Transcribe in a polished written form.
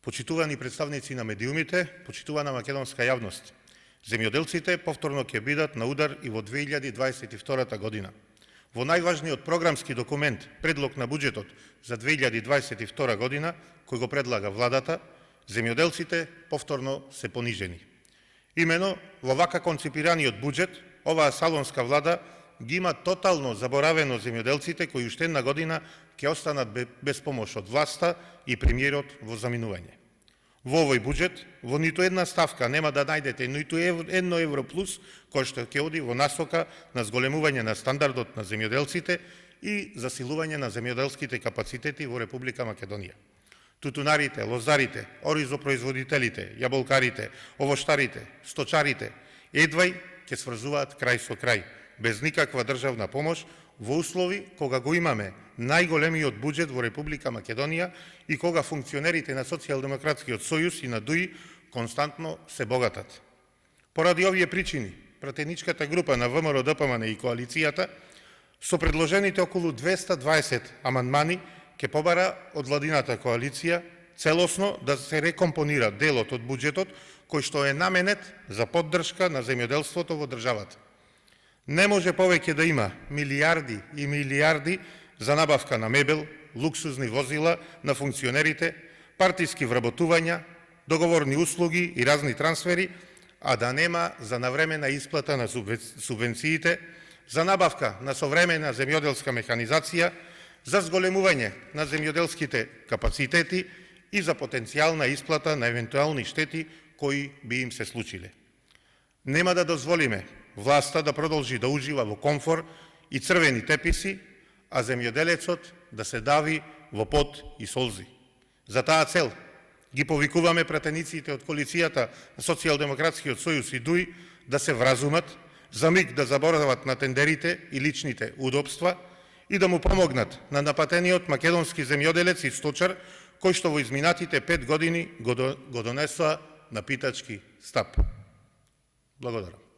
Почитувани представници на медиумите, почитувана македонска јавност, земјоделците повторно ќе бидат на удар и во 2022 година. Во најважниот програмски документ, предлог на буџетот за 2022 година, кој го предлага владата, земјоделците повторно се понижени. Имено, во вака концепираниот буџет, оваа салонска влада ги има тотално заборавено земјоделците кои уште една година ќе останат без помош од власта и премиерот во заминување. Во овој буџет, во ниту една ставка нема да најдете ниту едно евро плюс, кој што ќе оди во насока на зголемување на стандардот на земјоделците и засилување на земјоделските капацитети во Република Македонија. Тутунарите, лозарите, оризопроизводителите, јаболкарите, овоштарите, сточарите едвај ќе сврзуваат крај со крај, без никаква државна помош, во услови кога го имаме најголемиот буџет во Република Македонија и кога функционерите на Социјалдемократскиот сојуз и на ДУИ константно се богатат. Поради овие причини, пратеничката група на ВМРО ДПМН и коалицијата со предложените околу 220 амандмани ќе побара од владината коалиција целосно да се рекомпонира делот од буџетот кој што е наменет за поддршка на земјоделството во државата. Не може повеќе да има милијарди и милијарди за набавка на мебел, луксузни возила на функционерите, партиски вработувања, договорни услуги и разни трансфери, а да нема за навремена исплата на субвенциите, за набавка на современа земјоделска механизација, за зголемување на земјоделските капацитети и за потенцијална исплата на евентуални штети кои би им се случиле. Нема да дозволиме власта да продолжи да ужива во комфор и црвени теписи, а земјоделецот да се дави во пот и солзи. За таа цел ги повикуваме пратениците од коалицијата на Социјалдемократскиот сојуз и ДУИ да се вразумат, за миг да заборават на тендерите и личните удобства и да му помогнат на напатениот македонски земјоделец и сточар, кој што во изминатите 5 години го донесоа на питачки стап. Благодарам.